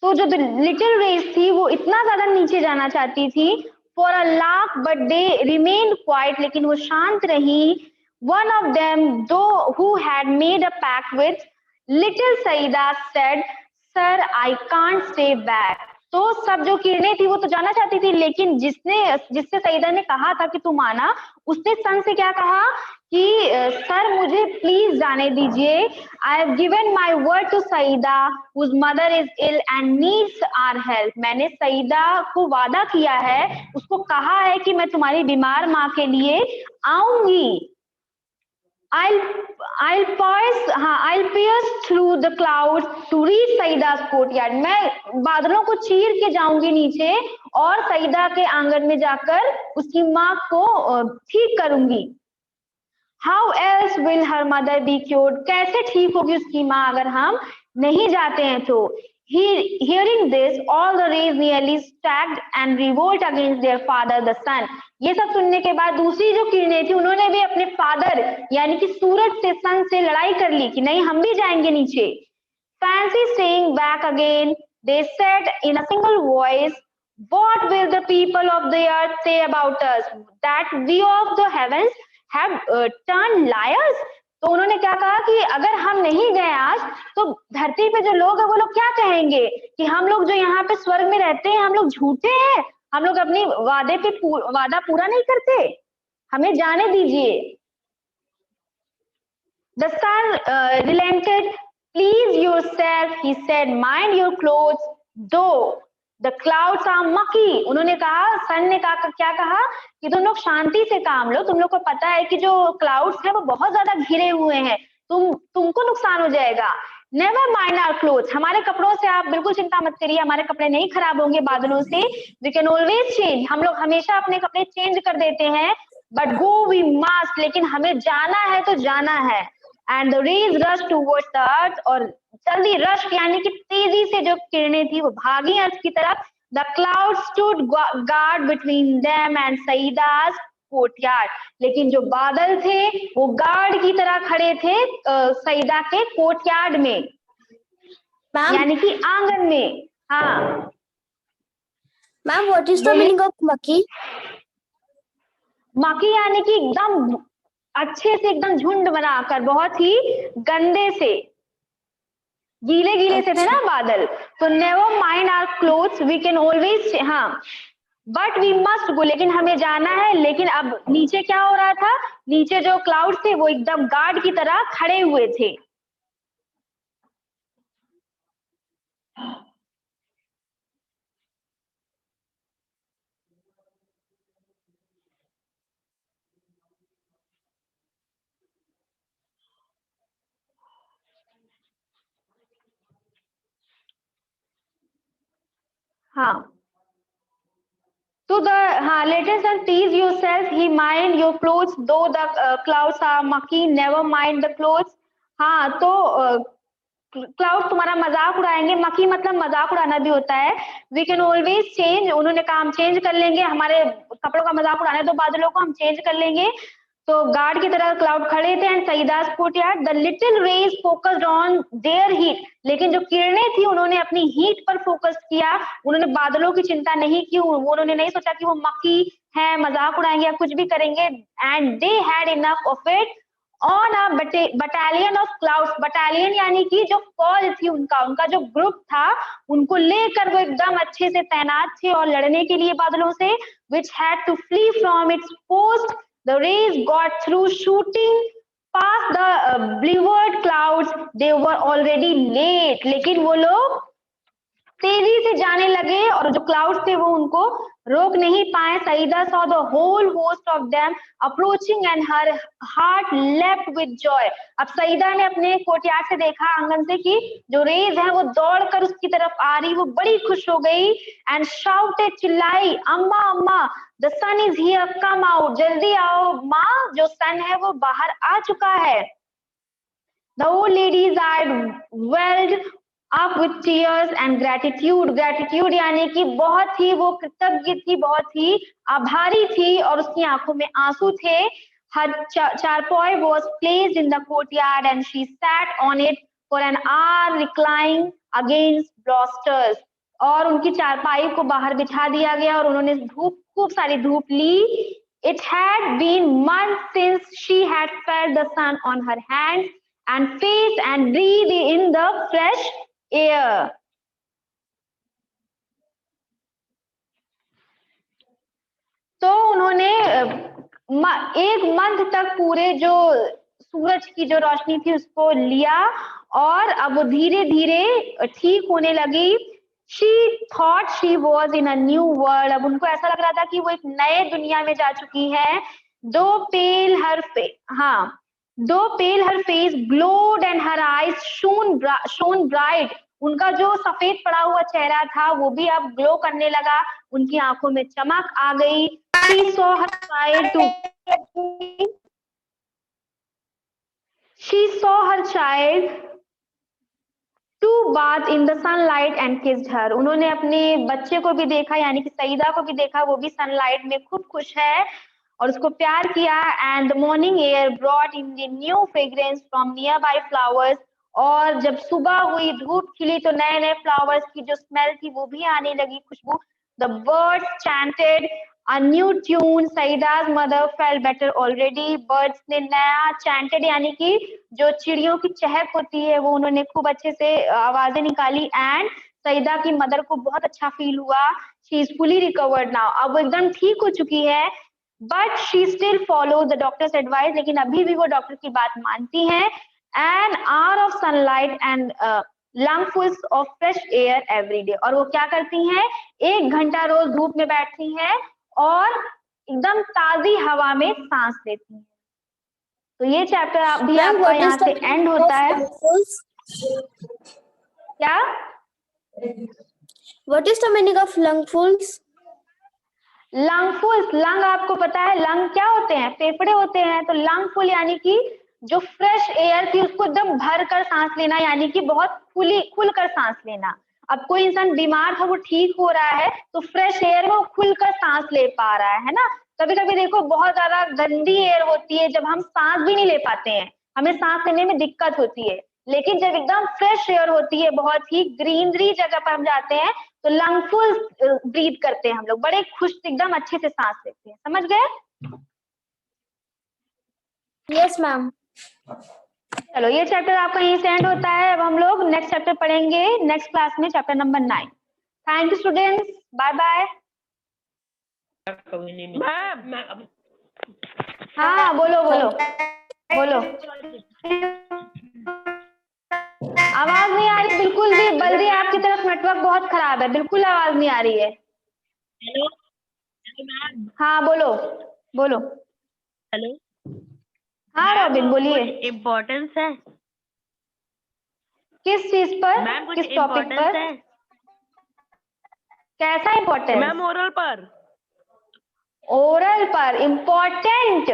तो जो little race थी वो इतना ज्यादा नीचे जाना चाहती थी for a lark, but they remained quiet, लेकिन वो शांत रही. One of them though who had made a pact with little Saida said, sir I can't stay back. तो सब जो किरणें थी वो तो जाना चाहती थी, लेकिन जिससे सईदा ने कहा था कि तुम आना, उसने सन से क्या कहा कि सर मुझे प्लीज जाने दीजिए. I have given my word to Saida whose mother is ill and needs our help. मैंने सईदा को वादा किया है, उसको कहा है कि मैं तुम्हारी बीमार माँ के लिए आऊंगी. I'll pierce through the clouds to reach सईदा's courtyard. मैं बादलों को चीर के जाऊंगी नीचे और सईदा के आंगन में जाकर उसकी माँ को ठीक करूंगी. How else will her mother be cured? कैसे ठीक होगी उसकी माँ अगर हम नहीं जाते हैं तो. Hearing this, all the rays nearly stagged and revolt against their father, the sun. ये सब सुनने के बाद दूसरी जो किरणें थी उन्होंने भी अपने फादर यानी कि सूरज से, सन से लड़ाई कर ली कि नहीं हम भी जाएंगे नीचे. Fancy staying back again, they said in a single voice, what will the people of the earth say about us, that we of the heavens have turned liars? तो उन्होंने क्या कहा कि अगर हम नहीं गए आज तो धरती पे जो लोग हैं वो लोग क्या कहेंगे कि हम लोग जो यहाँ पे स्वर्ग में रहते हैं हम लोग झूठे हैं, हम लोग अपनी वादा पूरा नहीं करते, हमें जाने दीजिए. The sun relented. Please yourself, he said, mind your clothes, though the clouds are mucky. उन्होंने कहा, सन ने कहा क्या कहा कि तुम लोग शांति से काम लो, तुम लोग को पता है कि जो क्लाउड्स हैं वो बहुत ज्यादा घिरे हुए हैं, तुमको नुकसान हो जाएगा. Never mind our clothes, हमारे कपड़ों से आप बिल्कुल चिंता मत करिए, हमारे कपड़े नहीं खराब होंगे बादलों से. We can always change, हम लोग हमेशा अपने कपड़े चेंज कर देते हैं. But go we must, लेकिन हमें जाना है तो जाना है. And the rays rushed towards the earth, और जल्दी रश यानी कि तेजी से जो किरणें थी वो भागी अर्थ की तरफ. The clouds stood guard between them and Saida's courtyard. लेकिन जो बादल थे वो गार्ड की तरह खड़े थे सईदा के कोर्टयार्ड में, यानी कि आंगन में. हाँ ma'am, what is the meaning of मकी? मकी यानी कि एकदम अच्छे से, एकदम झुंड बनाकर, बहुत ही गंदे से, गीले गीले से थे ना बादल. तो never mind our clothes, we can always, हाँ बट वी मस्ट गो, लेकिन हमें जाना है. लेकिन अब नीचे क्या हो रहा था, नीचे जो क्लाउड थे वो एकदम गार्ड की तरह खड़े हुए थे. हाँ तो latest son tease yourself, he mind your clothes, though the clouds are mucky, never mind the clothes. हाँ तो क्लाउड तुम्हारा मजाक उड़ाएंगे, मकी मतलब मजाक उड़ाना भी होता है. वी कैन ऑलवेज चेंज, उन्होंने कहा हम चेंज कर लेंगे, हमारे कपड़ों का मजाक उड़ाने दो बादलों को, हम चेंज कर लेंगे. तो गार्ड की तरह क्लाउड खड़े थे. एंड सईदास courtyard, the little rays focused on their heat, लेकिन जो किरणें थी उन्होंने अपनी हीट पर फोकस किया, उन्होंने बादलों की चिंता नहीं की, उन्होंने नहीं सोचा कि वो मक्खी है, मजाक उड़ाएंगे या कुछ भी करेंगे. And they had enough of it on a battalion of clouds. Battalion यानी कि जो फौज थी उनका जो ग्रुप था, उनको लेकर वो एकदम अच्छे से तैनात थे और लड़ने के लिए बादलों से. which had to flee from its post. The rays got through shooting past the beleaguered clouds. They were already late. लेकिन वो लोग तेजी से जाने लगे और जो क्लाउड्स थे वो उनको रोक नहीं पाए. Saeeda saw the whole host of them approaching and her heart leapt with joy. अब सईदा ने अपने कोर्टयार्ड से देखा, आंगन से, कि जो रेज है वो दौड़कर उसकी तरफ आ रही, वो बड़ी खुश हो गई. एंड shouted, चिल्लाई, अम्मा अम्मा, the sun is here, come out, जल्दी आओ माँ, जो सन है वो बाहर आ चुका है. The old lady's eyes welled up with tears and gratitude. Gratitude यानी कि बहुत ही वो कृतज्ञ थी, बहुत ही आभारी थी और उसकी आंखों में आंसू थे. Her charpoy was placed in the courtyard and she sat on it for an hour reclining against blasters. और उनकी चारपाई को बाहर बिछा दिया गया और उन्होंने खूब सारी धूप ली। It had been months since she had felt the sun on her hands and face and breathed in the fresh air. तो उन्होंने 1 मंथ तक पूरे जो सूरज की जो रोशनी थी उसको लिया और अब वो धीरे धीरे ठीक होने लगी। She thought she was in a new world. अब उनको ऐसा लग रहा था कि वो एक नए दुनिया में जा चुकी है। Though pale her face glowed and her eyes shone bright. उनका जो सफेद पड़ा हुआ चेहरा था वो भी अब ग्लो करने लगा, उनकी आंखों में चमक आ गई। She saw her child to bath in the sunlight and kissed her. उन्होंने अपने बच्चे को भी देखा, यानी कि सईदा को भी देखा, वो भी सनलाइट में खूब खुश है और उसको प्यार किया। And the morning air brought in the new fragrance from nearby flowers. और जब सुबह हुई, धूप खिली तो नए नए फ्लावर्स की जो स्मेल थी वो भी आने लगी, खुशबू। The birds chanted a new tune. Saida's mother felt better already. Birds ने नया chanted यानी कि जो चिड़ियों की चहक होती है वो उन्होंने खूब अच्छे से आवाजें निकाली। एंड सईदा की मदर को बहुत अच्छा फील हुआ। She is fully recovered now. अब वो एकदम ठीक हो चुकी है। But she still follows the doctor's advice. लेकिन अभी भी वो डॉक्टर की बात मानती हैं। An hour of sunlight and lungfuls of fresh air every day. और वो क्या करती हैं, 1 घंटा रोज धूप में बैठती हैं और एकदम ताजी हवा में सांस लेती हैं। तो ये चैप्टर भी आपका यहाँ से एंड होता है। क्या? What is the meaning of lungfuls? Lungful, lung आपको पता है लंग क्या होते हैं, फेफड़े होते हैं। तो लंगफुल यानी कि जो फ्रेश एयर थी उसको एकदम भर कर सांस लेना, यानी कि बहुत खुलकर सांस लेना। अब कोई इंसान बीमार था, वो ठीक हो रहा है तो फ्रेश एयर में वो खुलकर सांस ले पा रहा है ना। कभी कभी देखो बहुत ज्यादा गंदी एयर होती है, जब हम सांस भी नहीं ले पाते हैं, हमें सांस लेने में दिक्कत होती है। लेकिन जब एकदम फ्रेश एयर होती है, बहुत ही ग्रीनरी जगह पर हम जाते हैं तो लंगफुल ब्रीथ करते हैं हम लोग, बड़े खुश एकदम अच्छे से सांस लेते हैं। समझ गए? Yes ma'am. चलो ये चैप्टर आपका यहीं से एंड होता है। अब हम लोग नेक्स्ट चैप्टर पढ़ेंगे नेक्स्ट क्लास में, chapter number 9। Thank you students, bye bye. हाँ बोलो बोलो बोलो। आवाज नहीं आ रही बिल्कुल भी, बल्दी आपकी तरफ नेटवर्क बहुत खराब है, बिल्कुल आवाज नहीं आ रही है। हेलो हाँ बोलो बोलो। हेलो हाँ रॉबिन बोलिए। इम्पोर्टेंस है किस चीज पर, मैम, कुछ किस टॉपिक पर? है कैसा इम्पोर्टेंट? मैम ओरल पर। ओरल पर इम्पोर्टेंट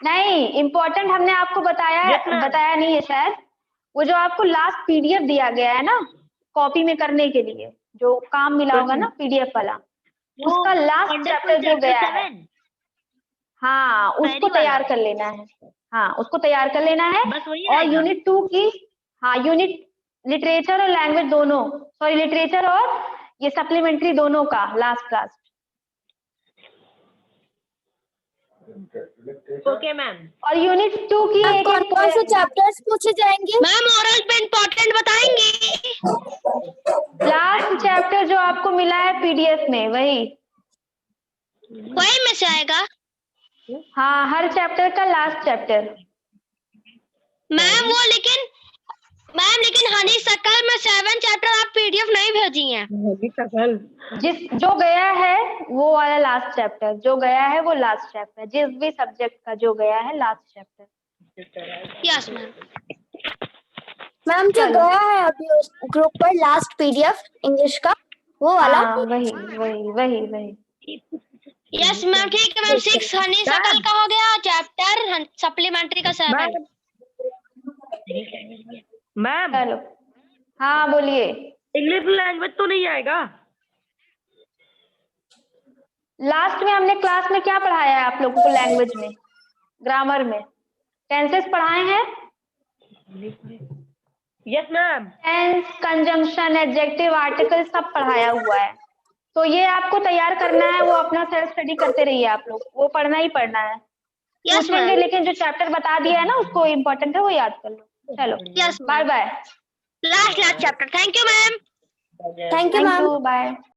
नहीं, इम्पोर्टेंट हमने आपको बताया बताया नहीं है शायद। वो जो आपको लास्ट पीडीएफ दिया गया है ना कॉपी में करने के लिए, जो काम मिला होगा ना पीडीएफ वाला, उसका लास्ट चैप्टर जो गया है, हाँ उसको तैयार कर लेना है। हाँ उसको तैयार कर लेना है। और यूनिट 2 की, हाँ यूनिट लिटरेचर और लैंग्वेज दोनों, सॉरी लिटरेचर और ये सप्लीमेंट्री दोनों का लास्ट। Okay ma'am. और यूनिट 2 की एक कौन से चैप्टर्स पूछे जाएंगे? मैम ओरल पे इम्पोर्टेंट बताएंगे। लास्ट चैप्टर जो आपको मिला है पीडीएफ में वही में से आएगा। हाँ हर चैप्टर का लास्ट चैप्टर। मैम वो लेकिन हनी सकल में 7 चैप्टर आप पीडीएफ नहीं भेजी हैं। जो गया है वो वाला लास्ट चैप्टर, जो गया है वो लास्ट चैप्टर, जिस भी सब्जेक्ट का जो गया है last chapter. Yes ma'am. Ma'am जो गया है अभी उस ग्रुप पर लास्ट पीडीएफ इंग्लिश का वो वाला। हाँ वही। यस मैम ठीक है मैम। 6 हनी सकल का हो गया चैप्टर, सप्लीमेंट्री का 7। मैम चलो हाँ बोलिए। इंग्लिश लैंग्वेज तो नहीं आएगा? लास्ट में हमने क्लास में क्या पढ़ाया है आप लोगों को? लैंग्वेज में, ग्रामर में टेंसेस पढ़ाए हैं। Yes ma'am. Tense, conjunction, adjective, article सब पढ़ाया हुआ है। तो ये आपको तैयार करना है, वो अपना सेल्फ स्टडी करते रहिए आप लोग, वो पढ़ना ही पढ़ना है। यस पूछेंगे मैम। लेकिन जो चैप्टर बता दिया है ना उसको इम्पोर्टेंट है वो याद कर लो। चलो yes bye ma'am. Bye. Last chapter. Thank you ma'am. Thank you thank ma'am. You bye.